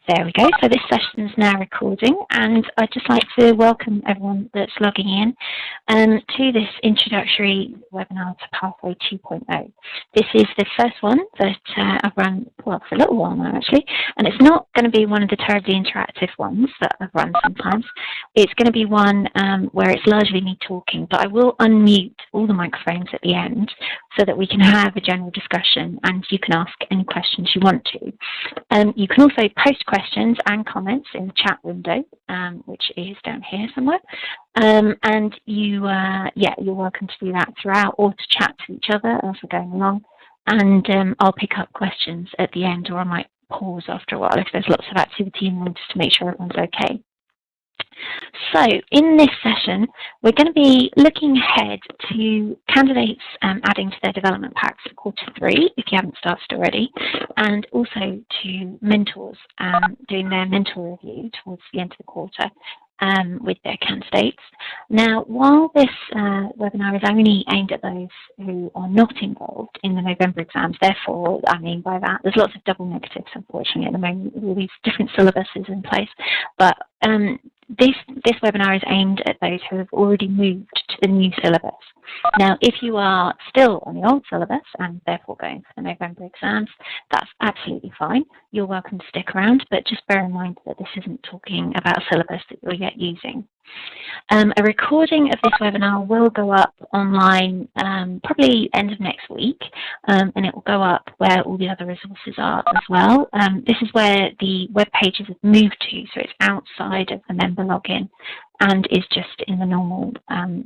There we go. So this session is now recording, and I'd just like to welcome everyone that's logging in to this introductory webinar to Pathway 2.0. This is the first one that I've run, well, for a little while now actually, and it's not going to be one of the terribly interactive ones that I've run sometimes. It's going to be one where it's largely me talking, but I will unmute all the microphones at the end so that we can have a general discussion and you can ask any questions you want to. You can also post questions and comments in the chat window, which is down here somewhere. And you're welcome to do that throughout or to chat to each other as we're going along. And I'll pick up questions at the end, or I might pause after a while if there's lots of activity in there, just to make sure everyone's okay. So in this session, we're going to be looking ahead to candidates adding to their development packs for Q3, if you haven't started already, and also to mentors doing their mentor review towards the end of the quarter with their candidates. Now, while this webinar is only aimed at those who are not involved in the November exams, therefore, I mean by that, there's lots of double negatives, unfortunately, at the moment, with all these different syllabuses in place. But this webinar is aimed at those who have already moved to the new syllabus. Now, if you are still on the old syllabus and therefore going for the November exams, that's absolutely fine. You're welcome to stick around, but just bear in mind that this isn't talking about a syllabus that you're yet using. A recording of this webinar will go up online probably end of next week, and it will go up where all the other resources are as well. This is where the web pages have moved to, so it's outside of the member login and is just in the normal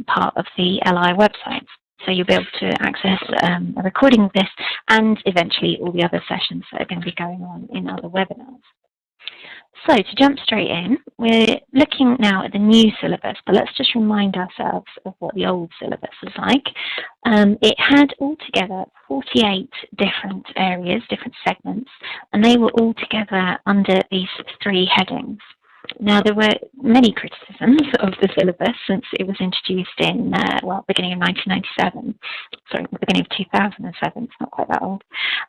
part of the LI website. So you'll be able to access a recording of this and eventually all the other sessions that are going to be going on in other webinars. So to jump straight in, we're looking now at the new syllabus, but let's just remind ourselves of what the old syllabus was like. It had altogether 48 different areas, different segments, and they were all together under these 3 headings. Now, there were many criticisms of the syllabus since it was introduced in, beginning of 1997. Sorry, the beginning of 2007, it's not quite that old.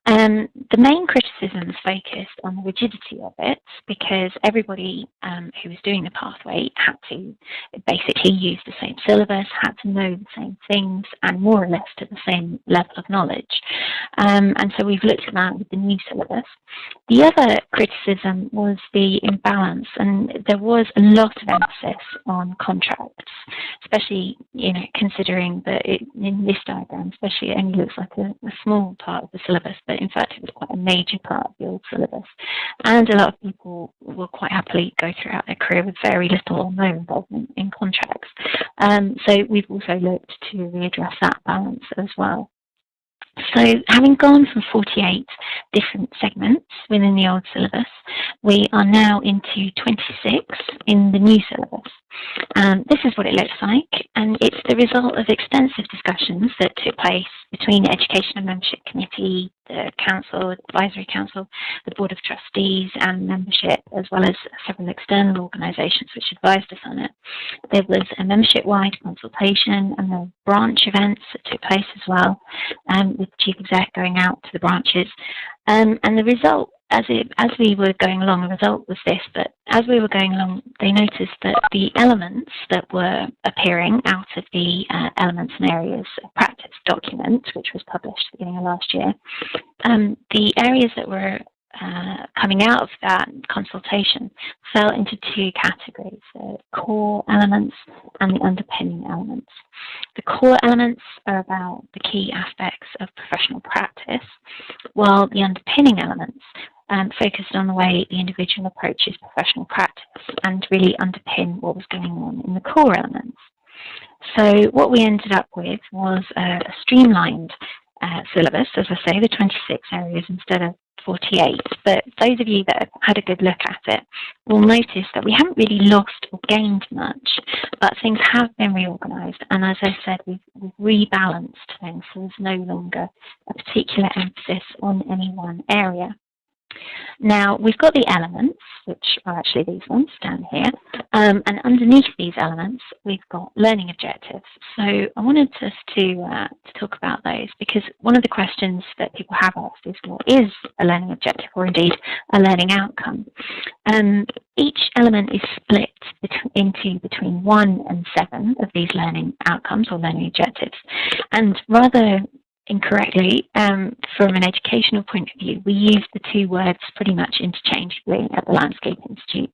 The main criticisms focused on the rigidity of it because everybody who was doing the pathway had to basically use the same syllabus, had to know the same things, and more or less to the same level of knowledge. And so we've looked at that with the new syllabus. The other criticism was the imbalance, and there was a lot of emphasis on contracts, especially, considering that in this diagram, especially, it only looks like a small part of the syllabus, but in fact it was quite a major part of the old syllabus. And a lot of people will quite happily go throughout their career with very little or no involvement in contracts. So we've also looked to readdress that balance as well. So having gone from 48 different segments within the old syllabus, we are now into 26 in the new syllabus. This is what it looks like, and it's the result of extensive discussions that took place between the Education and Membership Committee, the Council, the Advisory Council, the Board of Trustees and membership, as well as several external organisations which advised us on it. There was a membership-wide consultation and there were branch events that took place as well, with the Chief Exec going out to the branches. And the result, as we were going along, the result was this, that as we were going along, they noticed that the elements that were appearing out of the Elements and Areas of Practice document, which was published at the beginning of last year, the areas that were coming out of that consultation fell into 2 categories, the core elements and the underpinning elements. The core elements are about the key aspects of professional practice, while the underpinning elements focused on the way the individual approaches professional practice and really underpin what was going on in the core elements. So what we ended up with was a streamlined syllabus, as I say, the 26 areas instead of 48. But those of you that have had a good look at it will notice that we haven't really lost or gained much, but things have been reorganised. And as I said, we've rebalanced things, so there's no longer a particular emphasis on any one area. Now, we've got the elements, which are actually these ones down here, and underneath these elements, we've got learning objectives. So I wanted us to talk about those, because one of the questions that people have asked is, what is a learning objective, or indeed a learning outcome? Each element is split into between 1 and 7 of these learning outcomes or learning objectives, and rather incorrectly, from an educational point of view, we use the two words pretty much interchangeably at the Landscape Institute.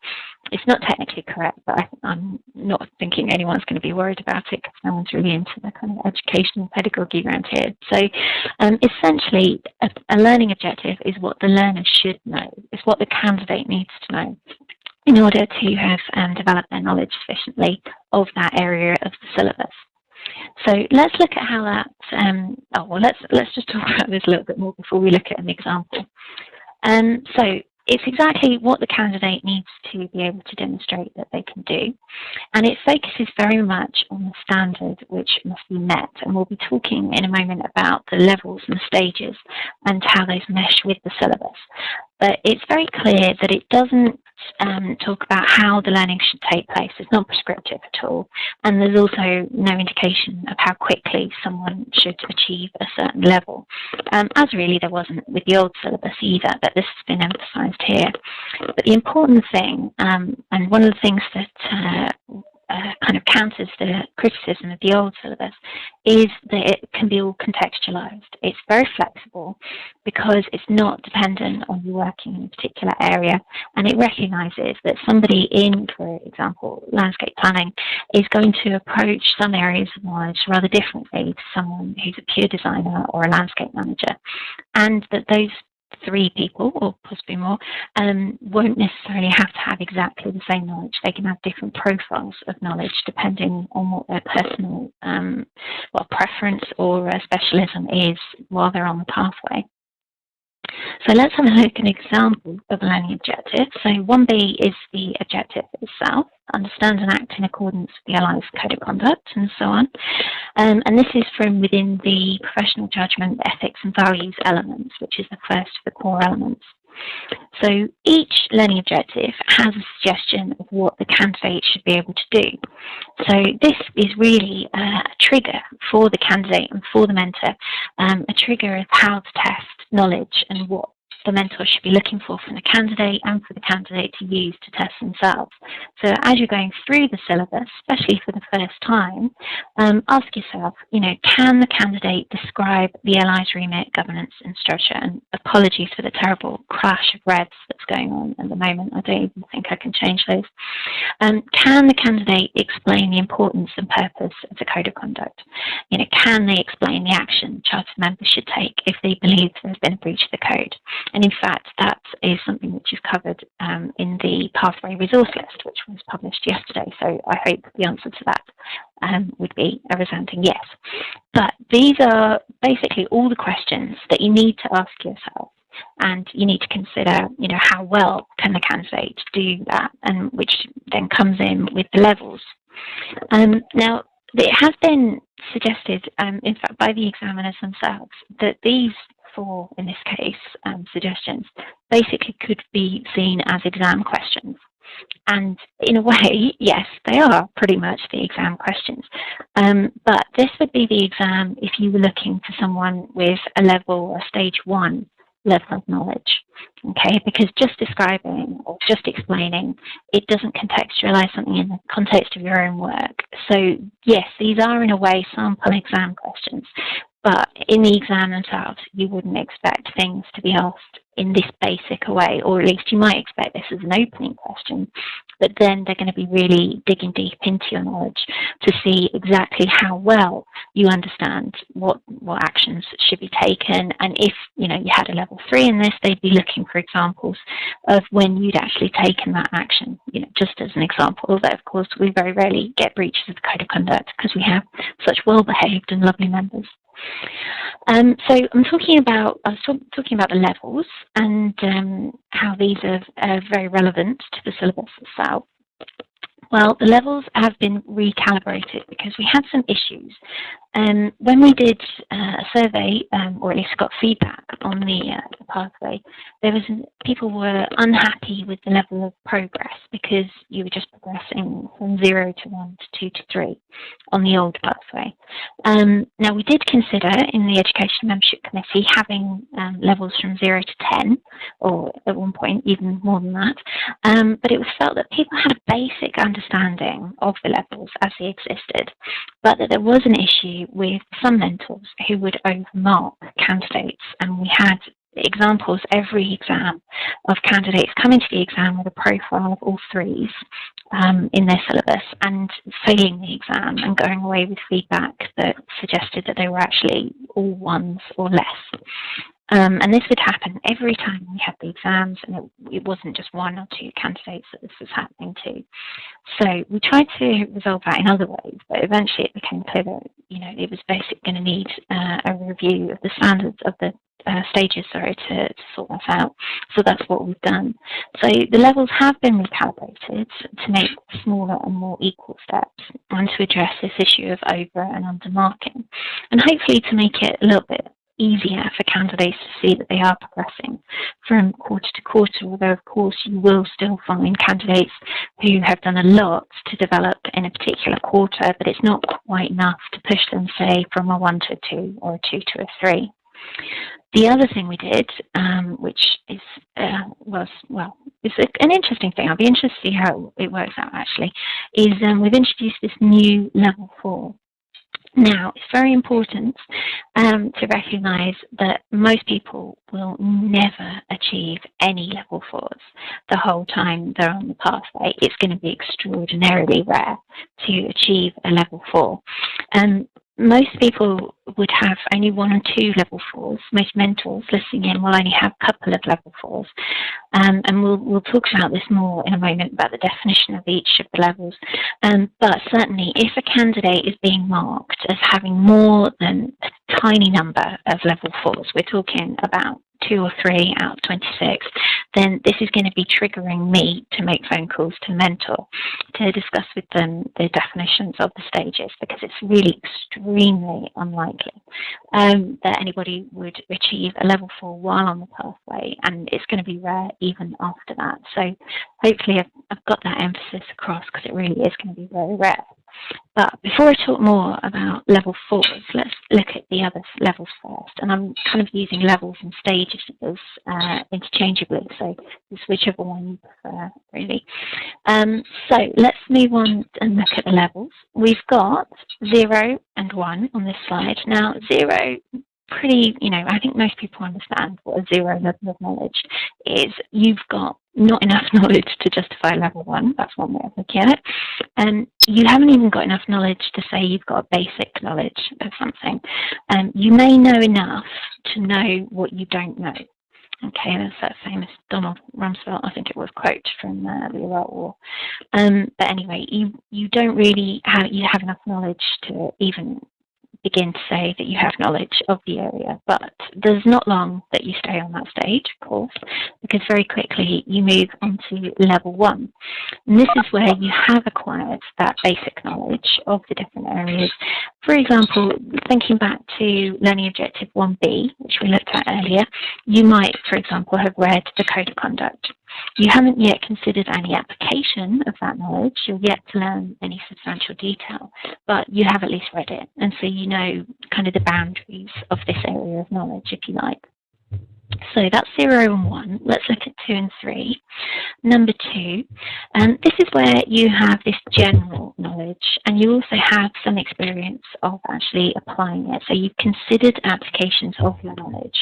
It's not technically correct, but I'm not thinking anyone's going to be worried about it, because no one's really into the kind of educational pedagogy around here. So essentially, a learning objective is what the learner should know. It's what the candidate needs to know in order to have developed their knowledge sufficiently of that area of the syllabus. So let's look at how that, let's just talk about this a little bit more before we look at an example. So it's exactly what the candidate needs to be able to demonstrate that they can do. And it focuses very much on the standard which must be met. And we'll be talking in a moment about the levels and the stages and how those mesh with the syllabus. But it's very clear that it doesn't talk about how the learning should take place. It's not prescriptive at all. And there's also no indication of how quickly someone should achieve a certain level, as really there wasn't with the old syllabus either, but this has been emphasised here. But the important thing, and one of the things that kind of counters the criticism of the old syllabus, is that it can be all contextualized. It's very flexible because it's not dependent on you working in a particular area, and it recognizes that somebody in, for example, landscape planning is going to approach some areas of knowledge rather differently to someone who's a pure designer or a landscape manager, and that those 3 people, or possibly more, won't necessarily have to have exactly the same knowledge. They can have different profiles of knowledge depending on what their personal preference or specialism is while they're on the pathway. So let's have a look at an example of a learning objective. So 1B is the objective itself: understand and act in accordance with the LI's code of conduct, and so on. And this is from within the professional judgment, ethics and values elements, which is the first of the core elements. So each learning objective has a suggestion of what the candidate should be able to do. So this is really a trigger for the candidate and for the mentor, a trigger of how to test knowledge and what the mentor should be looking for from the candidate and for the candidate to use to test themselves. So as you're going through the syllabus, especially for the first time, ask yourself, can the candidate describe the LI's remit, governance and structure? And apologies for the terrible clash of reds that's going on at the moment. I don't even think I can change those. Can the candidate explain the importance and purpose of the code of conduct? Can they explain the action charter members should take if they believe there's been a breach of the code? And in fact, that is something which is covered in the Pathway Resource List, which was published yesterday. So I hope the answer to that would be a resounding yes. But these are basically all the questions that you need to ask yourself. And you need to consider, how well can the candidate do that, and which then comes in with the levels. Now, it has been suggested, in fact, by the examiners themselves, that these 4, in this case, suggestions basically could be seen as exam questions. And in a way, yes, they are pretty much the exam questions. But this would be the exam if you were looking for someone with a level, a stage 1 level of knowledge, okay? Because just describing or just explaining, it doesn't contextualize something in the context of your own work. So yes, these are in a way sample exam questions, but in the exam themselves, you wouldn't expect things to be asked in this basic a way, or at least you might expect this as an opening question, but then they're going to be really digging deep into your knowledge to see exactly how well you understand what actions should be taken. And if you had a level 3 in this, they'd be looking for examples of when you'd actually taken that action, just as an example. Although of course we very rarely get breaches of the code of conduct because we have such well-behaved and lovely members. So I was talking about the levels and how these are very relevant to the syllabus itself. Well, the levels have been recalibrated because we had some issues When we did a survey, or at least got feedback on the pathway, people were unhappy with the level of progress because you were just progressing from 0 to 1 to 2 to 3 on the old pathway. Now, we did consider in the Education Membership Committee having levels from 0 to 10, or at one point even more than that, but it was felt that people had a basic understanding of the levels as they existed, but that there was an issue with some mentors who would overmark candidates, and we had examples every exam of candidates coming to the exam with a profile of all threes in their syllabus and failing the exam and going away with feedback that suggested that they were actually all ones or less. And this would happen every time we had the exams, and it wasn't just one or two candidates that this was happening to. So we tried to resolve that in other ways, but eventually it became clear that, it was basically going to need a review of the standards of the stages, to sort that out. So that's what we've done. So the levels have been recalibrated to make smaller and more equal steps and to address this issue of over and under marking, and hopefully to make it a little bit easier for candidates to see that they are progressing from quarter to quarter, although of course you will still find candidates who have done a lot to develop in a particular quarter, but it's not quite enough to push them, say, from a 1 to a 2 or a 2 to a 3. The other thing we did, which is it's an interesting thing. I'll be interested to see how it works out actually, is we've introduced this new level 4. Now, it's very important to recognise that most people will never achieve any level 4s the whole time they're on the pathway. It's going to be extraordinarily rare to achieve a level 4. Most people would have only 1 or 2 level 4s. Most mentors listening in will only have a couple of level 4s. And we'll talk about this more in a moment, about the definition of each of the levels. But certainly, if a candidate is being marked as having more than a tiny number of level 4s, we're talking about 2 or 3 out of 26, then this is going to be triggering me to make phone calls to mentor to discuss with them the definitions of the stages, because it's really extremely unlikely that anybody would achieve a level 4 while on the pathway, and it's going to be rare even after that. So hopefully I've got that emphasis across, because it really is going to be very rare. But before I talk more about level 4s, let's look at the other levels first. And I'm kind of using levels and stages as interchangeably, so just whichever one you prefer, really. So let's move on and look at the levels. We've got 0 and 1 on this slide. Now, 0, pretty, I think most people understand what a 0 level of knowledge is. You've got not enough knowledge to justify level 1. That's one way of looking at it. And you haven't even got enough knowledge to say you've got a basic knowledge of something. You may know enough to know what you don't know. Okay, that's that famous Donald Rumsfeld, I think it was, quote from the Iraq War. But anyway, you don't really have enough knowledge to even begin to say that you have knowledge of the area, but there's not long that you stay on that stage, of course, because very quickly you move on to level 1. And this is where you have acquired that basic knowledge of the different areas. For example, thinking back to Learning Objective 1B, which we looked at earlier, you might, for example, have read the Code of Conduct. You haven't yet considered any application of that knowledge. You're yet to learn any substantial detail, but you have at least read it. And so you know kind of the boundaries of this area of knowledge, if you like. So that's 0 and 1. Let's look at 2 and 3. Number 2, this is where you have this general knowledge, and you also have some experience of actually applying it. So you've considered applications of your knowledge.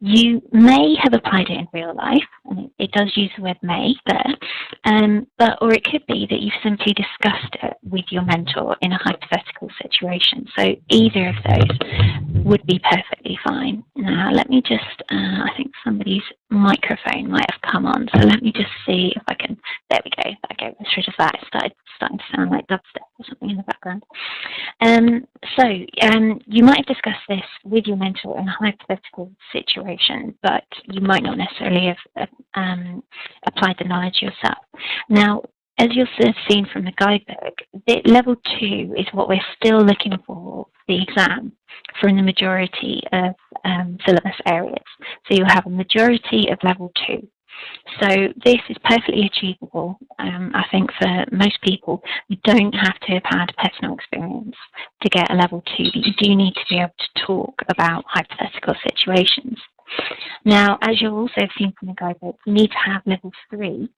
You may have applied it in real life, and it does use the word may there, or it could be that you've simply discussed it with your mentor in a hypothetical situation. So either of those would be perfectly fine. Now, let me just, I think somebody's microphone might have come on, so let me just see if I can, there we go, okay, let's rid of that. It's starting to sound like dubstep or something in the background. You might have discussed this with your mentor in a hypothetical situation, but you might not necessarily have applied the knowledge yourself. Now, as you'll have seen from the guidebook, level 2 is what we're still looking for the exam for in the majority of syllabus areas. So you'll have a majority of level 2. So this is perfectly achievable, I think, for most people. You don't have to have had personal experience to get a level 2, but you do need to be able to talk about hypothetical situations. Now, as you'll also have seen from the guidebook, you need to have level 3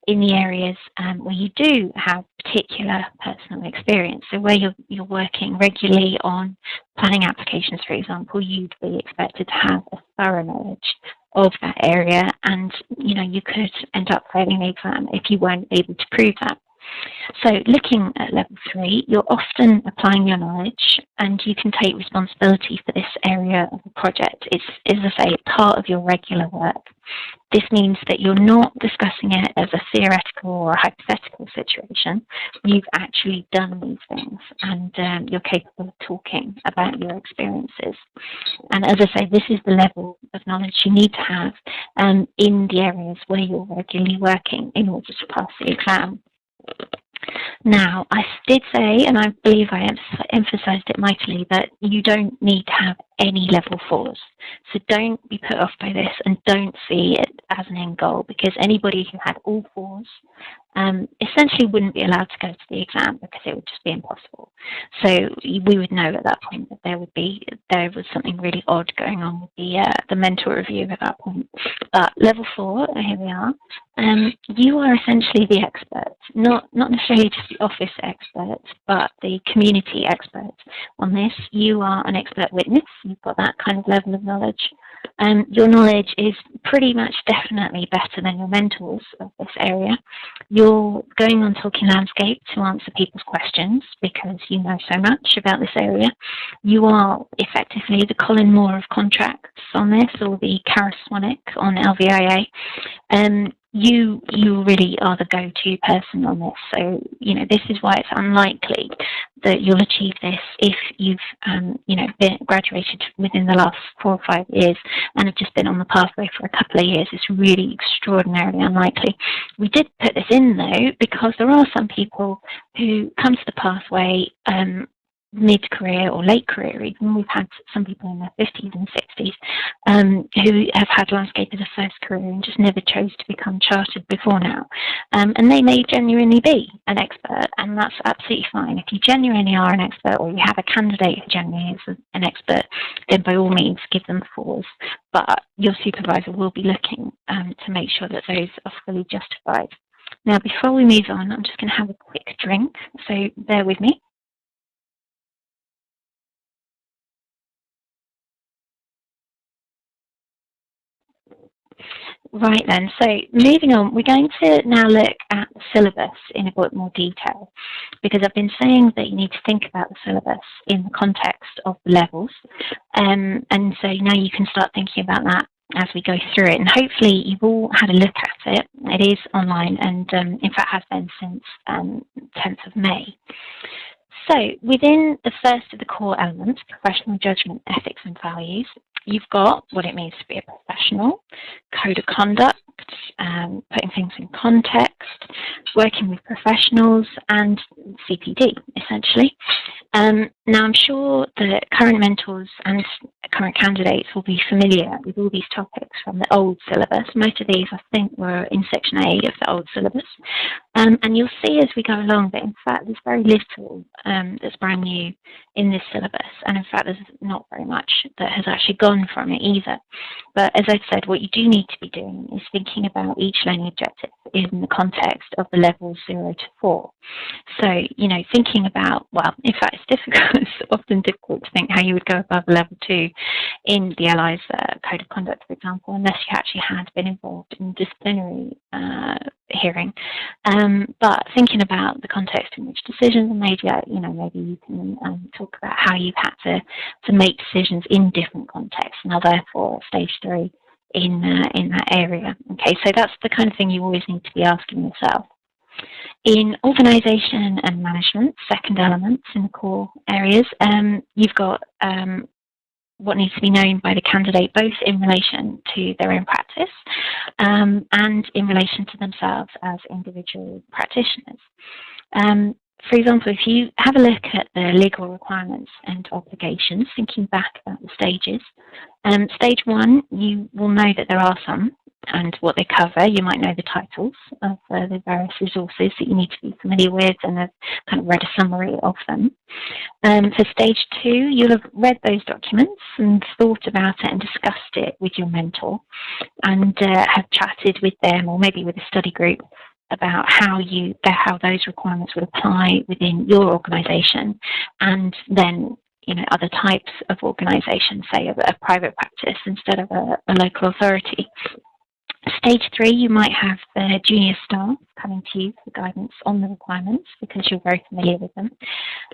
in the areas where you do have particular personal experience. So where you're working regularly on planning applications, for example, you'd be expected to have a thorough knowledge of that area, and you could end up failing the exam if you weren't able to prove that. So looking at level 3, you're often applying your knowledge and you can take responsibility for this area of the project. It's, as I say, part of your regular work. This means that you're not discussing it as a theoretical or a hypothetical situation. You've actually done these things, and you're capable of talking about your experiences. And as I say, this is the level of knowledge you need to have in the areas where you're regularly working in order to pass the exam. Now, I did say, and I believe I emphasised it mightily, that you don't need to have any level 4s. So don't be put off by this and don't see it as an end goal, because anybody who had all 4s essentially wouldn't be allowed to go to the exam because it would just be impossible. So we would know at that point that there was something really odd going on with the mentor review at that point. But level 4, here we are. You are essentially the expert, not necessarily just the office expert, but the community expert on this. You are an expert witness. You've got that kind of level of knowledge. Your knowledge is pretty much definitely better than your mentors of this area. You're going on Talking Landscape to answer people's questions because you know so much about this area. You are effectively the Colin Moore of contracts on this, or the Karis Swanwick on LVIA. You really are the go-to person on this. So, this is why it's unlikely that you'll achieve this if you've, been graduated within the last 4 or 5 years and have just been on the pathway for a couple of years. It's really extraordinarily unlikely. We did put this in, though, because there are some people who come to the pathway mid-career or late career even. We've had some people in their 50s and 60s who have had landscape as a first career and just never chose to become chartered before now. And they may genuinely be an expert, and that's absolutely fine. If you genuinely are an expert, or you have a candidate who genuinely is an expert, then by all means give them 4s. But your supervisor will be looking to make sure that those are fully justified. Now, before we move on, I'm just going to have a quick drink, so bear with me. Right then, so moving on, we're going to now look at the syllabus in a bit more detail, because I've been saying that you need to think about the syllabus in the context of the levels, and so now you can start thinking about that as we go through it, and hopefully you've all had a look at it. It is online and in fact has been since 10th of May. So within the first of the core elements, professional judgment, ethics and values, you've got what it means to be a professional, code of conduct, putting things in context, working with professionals, and CPD, essentially. Now, I'm sure that current mentors and current candidates will be familiar with all these topics from the old syllabus. Most of these, I think, were in Section A of the old syllabus. And you'll see as we go along that, in fact, there's very little that's brand new in this syllabus. And in fact, there's not very much that has actually gone from it either. But as I said, what you do need to be doing is thinking about each learning objective in the context of the levels 0 to 4. So, thinking about, well, in fact, it's difficult. It's often difficult to think how you would go above level 2 in the LI's code of conduct, for example, unless you actually had been involved in disciplinary hearing. But thinking about the context in which decisions are made, maybe you can talk about how you've had to make decisions in different contexts, and are therefore stage 3 in that area. Okay, so that's the kind of thing you always need to be asking yourself. In organisation and management, second elements in the core areas, you've got what needs to be known by the candidate, both in relation to their own practice and in relation to themselves as individual practitioners. For example, if you have a look at the legal requirements and obligations, thinking back about the stages, stage 1, you will know that there are some and what they cover. You might know the titles of the various resources that you need to be familiar with, and have kind of read a summary of them. For stage 2, you'll have read those documents and thought about it and discussed it with your mentor, and have chatted with them, or maybe with a study group, about how those requirements would apply within your organisation, and then other types of organisations, say a private practice instead of a local authority. Stage 3, you might have the junior staff coming to you for guidance on the requirements because you're very familiar with them,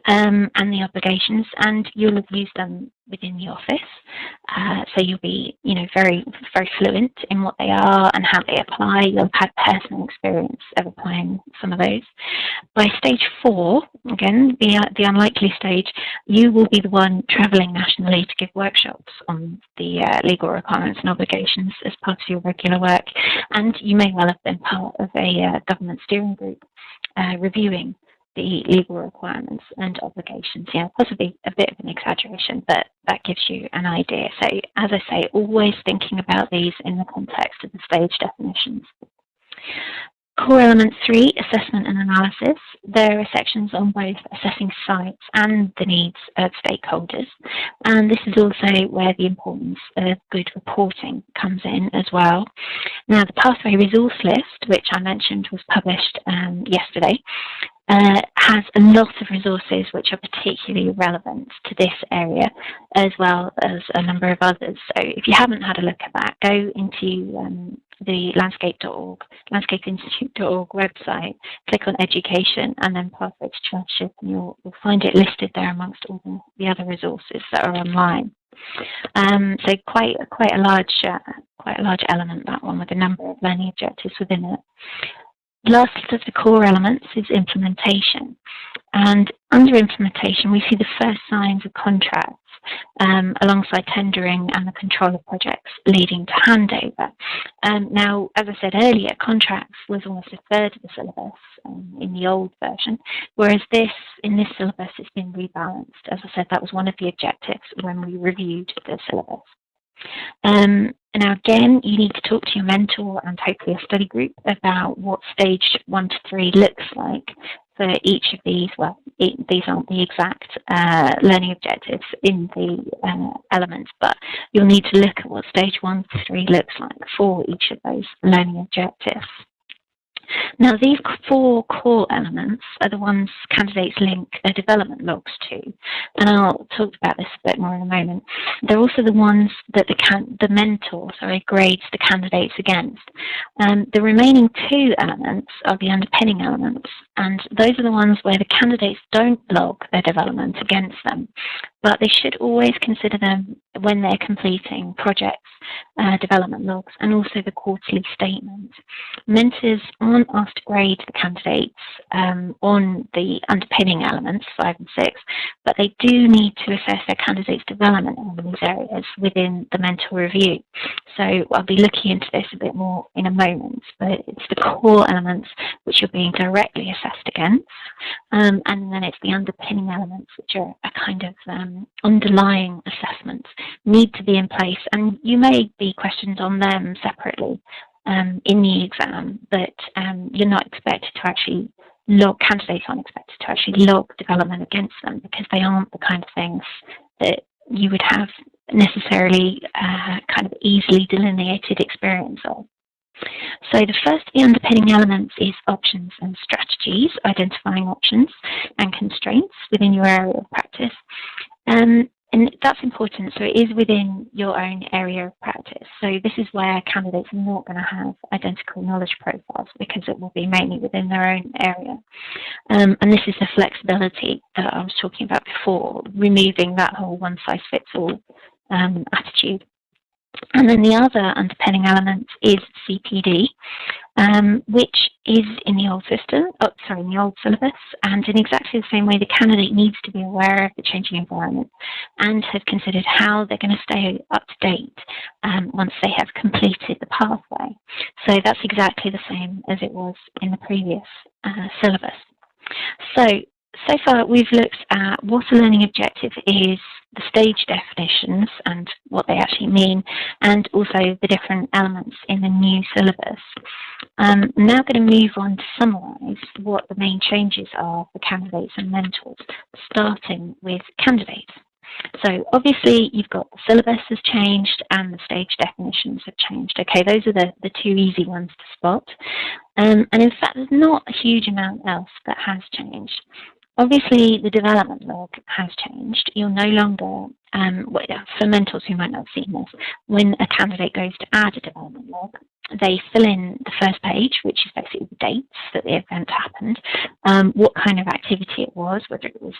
and the obligations, and you'll have used them within the office. So you'll be, very, very fluent in what they are and how they apply. You'll have had personal experience of applying some of those. By stage 4, again, the unlikely stage, you will be the one travelling nationally to give workshops on the legal requirements and obligations as part of your regular work. And you may well have been part of a government steering group reviewing the legal requirements and obligations. Possibly a bit of an exaggeration, but that gives you an idea. So, as I say, always thinking about these in the context of the stage definitions. Core element 3, assessment and analysis. There are sections on both assessing sites and the needs of stakeholders. And this is also where the importance of good reporting comes in as well. Now, the Pathway Resource List, which I mentioned was published yesterday, has a lot of resources which are particularly relevant to this area, as well as a number of others. So if you haven't had a look at that, go into the landscapeinstitute.org website, click on education, and then Pathway to Chartership, and you'll find it listed there amongst all the other resources that are online. So quite a large element, that one, with a number of learning objectives within it. Last of the core elements is implementation. And under implementation, we see the first signs of contracts alongside tendering and the control of projects leading to handover. Now, as I said earlier, contracts was almost a third of the syllabus in the old version, whereas in this syllabus it's been rebalanced. As I said, that was one of the objectives when we reviewed the syllabus. Now again, you need to talk to your mentor and hopefully a study group about what stage 1 to 3 looks like for each of these. Well, these aren't the exact learning objectives in the elements, but you'll need to look at what stage 1 to 3 looks like for each of those learning objectives. Now, these 4 core elements are the ones candidates link their development logs to, and I'll talk about this a bit more in a moment. They're also the ones that the mentor grades the candidates against. The remaining 2 elements are the underpinning elements, and those are the ones where the candidates don't log their development against them, but they should always consider them when they're completing projects, development logs, and also the quarterly statement. Mentors aren't asked to grade the candidates on the underpinning elements, 5 and 6, but they do need to assess their candidates' development in these areas within the mentor review. So I'll be looking into this a bit more in a moment, but it's the core elements which you're being directly assessed against, and then it's the underpinning elements which are a kind of underlying assessments need to be in place, and you may be questioned on them separately in the exam, but you're not expected to actually candidates aren't expected to actually log development against them, because they aren't the kind of things that you would have necessarily kind of easily delineated experience of. So the first of the underpinning elements is options and strategies, identifying options and constraints within your area of practice. And that's important, so it is within your own area of practice. So this is where candidates are not going to have identical knowledge profiles, because it will be mainly within their own area. And this is the flexibility that I was talking about before, removing that whole one-size-fits-all attitude. And then the other underpinning element is CPD, which is in the old in the old syllabus, and in exactly the same way, the candidate needs to be aware of the changing environment and have considered how they're going to stay up to date once they have completed the pathway. So that's exactly the same as it was in the previous syllabus. So far we've looked at what a learning objective is, the stage definitions and what they actually mean, and also the different elements in the new syllabus. I'm now going to move on to summarise what the main changes are for candidates and mentors, starting with candidates. So obviously you've got the syllabus has changed and the stage definitions have changed. Okay, those are the two easy ones to spot. And in fact, there's not a huge amount else that has changed. Obviously, the development log has changed. You're no longer, for mentors who might not have seen this, when a candidate goes to add a development log, they fill in the first page, which is basically the dates that the event happened, what kind of activity it was, whether it was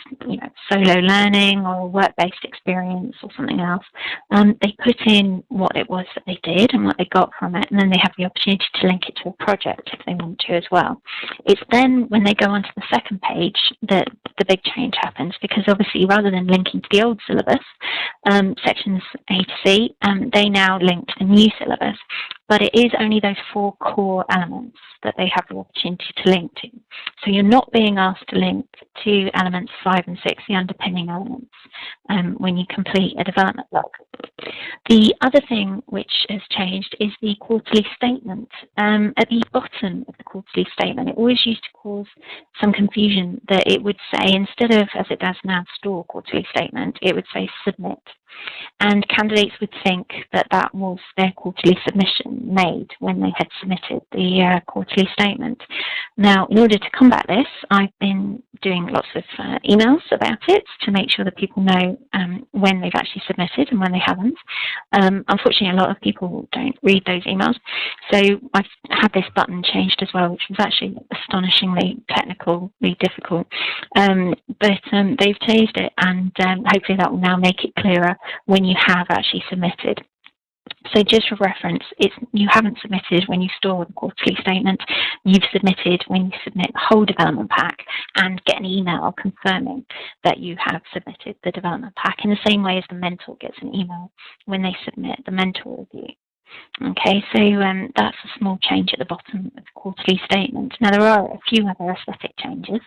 solo learning or a work-based experience or something else. They put in what it was that they did and what they got from it, and then they have the opportunity to link it to a project if they want to as well. It's then when they go onto the second page that the big change happens, because obviously rather than linking to the old syllabus, sections A to C, they now link to the new syllabus. But it is only those 4 core elements that they have the opportunity to link to. So you're not being asked to link to elements 5 and 6, the underpinning elements, when you complete a development log. The other thing which has changed is the quarterly statement. At the bottom of the quarterly statement, it always used to cause some confusion that it would say, instead of, as it does now, store quarterly statement, it would say submit. And candidates would think that that was their quarterly submission made when they had submitted the quarterly statement. Now, in order to combat this, I've been doing lots of emails about it to make sure that people know when they've actually submitted and when they haven't. Unfortunately, a lot of people don't read those emails, so I've had this button changed as well, which was actually astonishingly technically difficult. But they've changed it, and hopefully that will now make it clearer when you have actually submitted. So just for reference, you haven't submitted when you store the quarterly statement. You've submitted when you submit the whole development pack and get an email confirming that you have submitted the development pack, in the same way as the mentor gets an email when they submit the mentor review. Okay, so that's a small change at the bottom of the quarterly statement. Now, there are a few other aesthetic changes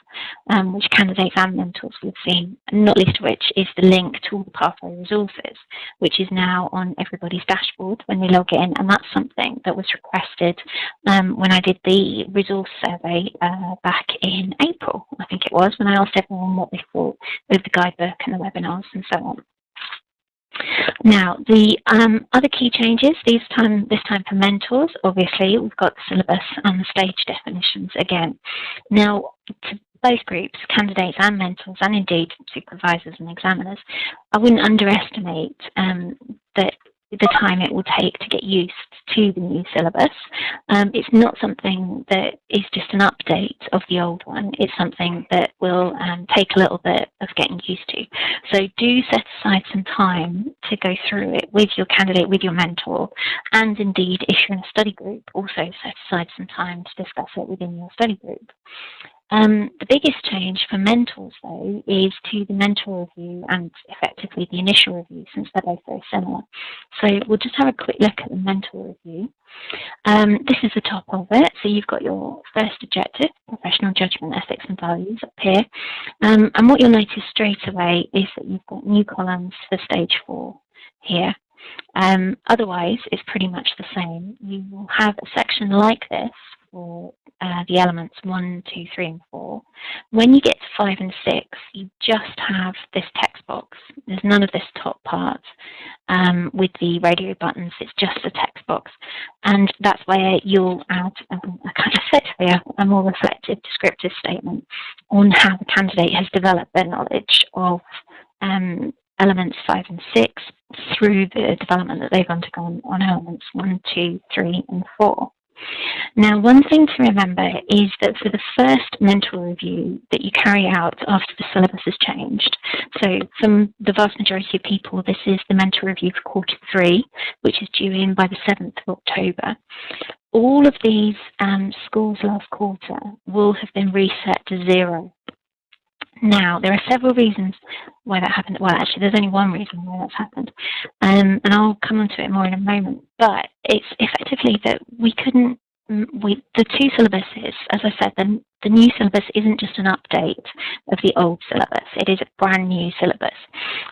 which candidates and mentors will have seen, not least of which is the link to all the pathway resources, which is now on everybody's dashboard when they log in, and that's something that was requested when I did the resource survey back in April, I think it was, when I asked everyone what they thought of the guidebook and the webinars and so on. Now, the other key changes, this time for mentors, obviously, we've got the syllabus and the stage definitions again. Now, to both groups, candidates and mentors, and indeed supervisors and examiners, I wouldn't underestimate that the time it will take to get used to the new syllabus. It's not something that is just an update of the old one. It's something that will take a little bit of getting used to. So do set aside some time to go through it with your candidate, with your mentor, and indeed, if you're in a study group, also set aside some time to discuss it within your study group. The biggest change for mentors, though, is to the mentor review and effectively the initial review, since they're both very similar. So we'll just have a quick look at the mentor review. This is the top of it. So you've got your first objective, professional judgment, ethics and values up here. And what you'll notice straight away is that you've got new columns for stage 4 here. Otherwise, it's pretty much the same. You will have a section like this for the elements 1, 2, 3, and 4. When you get to 5 and 6, you just have this text box. There's none of this top part with the radio buttons. It's just a text box. And that's where you'll add a more reflective, descriptive statement on how the candidate has developed their knowledge of elements 5 and 6 through the development that they've undergone on elements 1, 2, 3, and 4. Now, one thing to remember is that for the first mentor review that you carry out after the syllabus has changed, so for the vast majority of people, this is the mentor review for Q3, which is due in by the 7th of October. All of these scores last quarter will have been reset to 0. Now, there are several reasons why that happened. Well, actually, there's only one reason why that's happened, and I'll come on to it more in a moment. But it's effectively that we couldn't, the two syllabuses, as I said, the new syllabus isn't just an update of the old syllabus. It is a brand new syllabus.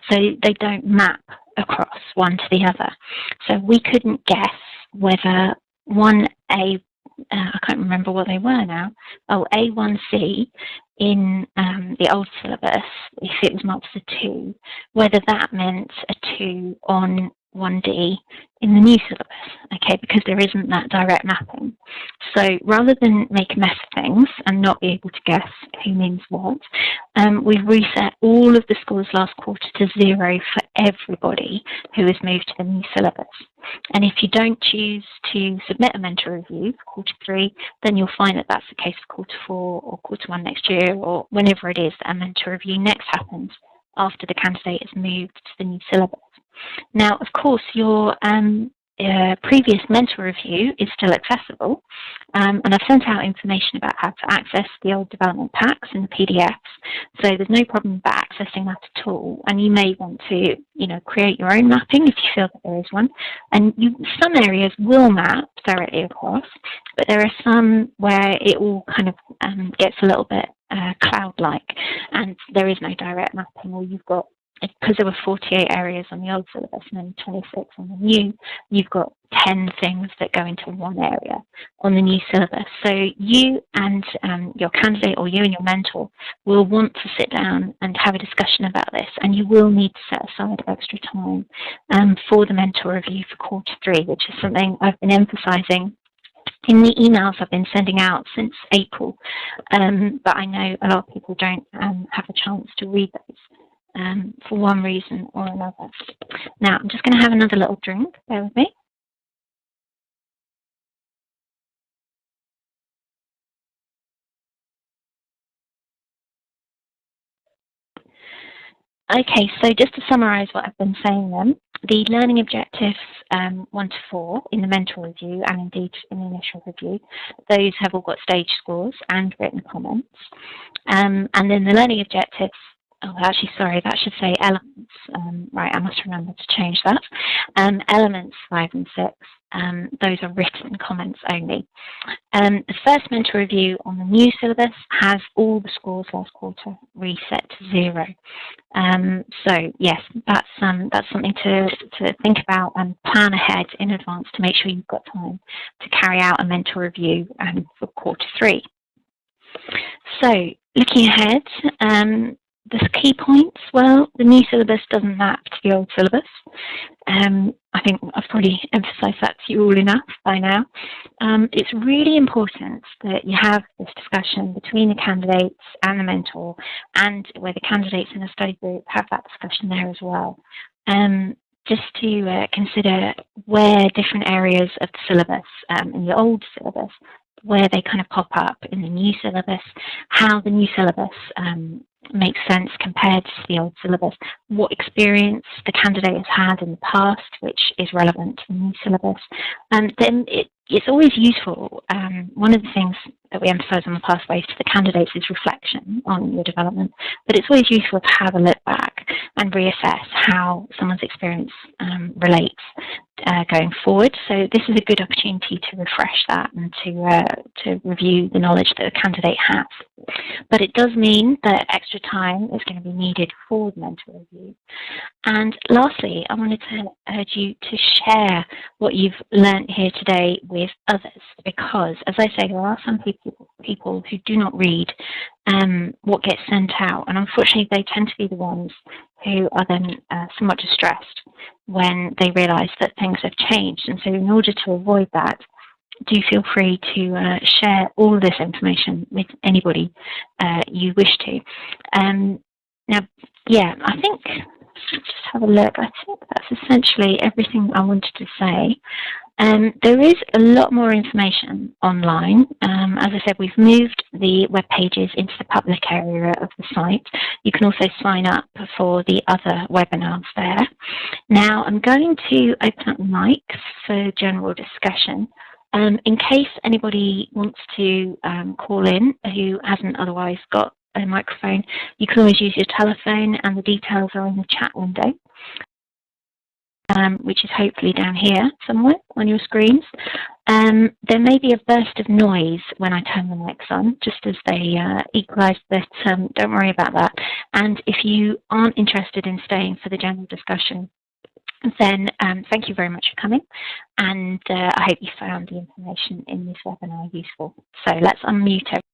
So they don't map across one to the other. So we couldn't guess whether I can't remember what they were now. Oh, A1C in the old syllabus, if it was marked as a 2, whether that meant a 2 on 1D in the new syllabus, okay, because there isn't that direct mapping. So rather than make a mess of things and not be able to guess who means what, we've reset all of the scores last quarter to 0 for everybody who has moved to the new syllabus. And if you don't choose to submit a mentor review for Q3, then you'll find that that's the case for Q4 or Q1 next year, or whenever it is that a mentor review next happens after the candidate has moved to the new syllabus. Now, of course, your previous mentor review is still accessible, and I've sent out information about how to access the old development packs and the PDFs, so there's no problem about accessing that at all. And you may want to, create your own mapping if you feel that there is one. And some areas will map directly across, but there are some where it all kind of gets a little bit cloud-like, and there is no direct mapping, or you've got, because there were 48 areas on the old syllabus and only 26 on the new, you've got 10 things that go into one area on the new syllabus. So you and your candidate, or you and your mentor, will want to sit down and have a discussion about this, and you will need to set aside extra time for the mentor review for Q3, which is something I've been emphasizing in the emails I've been sending out since April, but I know a lot of people don't have a chance to read those. For one reason or another. Now, I'm just going to have another little drink. Bear with me. Okay, so just to summarise what I've been saying then, the learning objectives 1 to 4 in the mentor review, and indeed in the initial review, those have all got stage scores and written comments. And then the learning objectives, oh, actually, sorry, that should say elements. Right, I must remember to change that. Elements 5 and 6, those are written comments only. The first mentor review on the new syllabus has all the scores last quarter reset to 0. So yes, that's something to think about and plan ahead in advance to make sure you've got time to carry out a mentor review for Q3. So looking ahead, the key points, well, the new syllabus doesn't map to the old syllabus. I think I've probably emphasised that to you all enough by now. It's really important that you have this discussion between the candidates and the mentor, and where the candidates in a study group have that discussion there as well. Just to consider where different areas of the syllabus in the old syllabus, where they kind of pop up in the new syllabus, how the new syllabus makes sense compared to the old syllabus, what experience the candidate has had in the past, which is relevant to the new syllabus. And then it's always useful. One of the things that we emphasise on the pathways to the candidates is reflection on your development, but it's always useful to have a look back and reassess how someone's experience relates going forward. So this is a good opportunity to refresh that and to review the knowledge that the candidate has. But it does mean that extra time is going to be needed for the mentor review. And lastly, I wanted to urge you to share what you've learned here today with others, because, as I say, there are some people who do not read what gets sent out, and unfortunately they tend to be the ones who are then somewhat distressed when they realise that things have changed. And so in order to avoid that, do feel free to share all this information with anybody you wish to. Now, yeah, I think, let's just have a look. I think that's essentially everything I wanted to say. There is a lot more information online. As I said, we've moved the web pages into the public area of the site. You can also sign up for the other webinars there. Now, I'm going to open up the mic for general discussion. In case anybody wants to call in who hasn't otherwise got a microphone, you can always use your telephone, and the details are in the chat window. Which is hopefully down here somewhere on your screens. There may be a burst of noise when I turn the mics on, just as they equalise, but don't worry about that. And if you aren't interested in staying for the general discussion, then thank you very much for coming, and I hope you found the information in this webinar useful. So let's unmute everyone.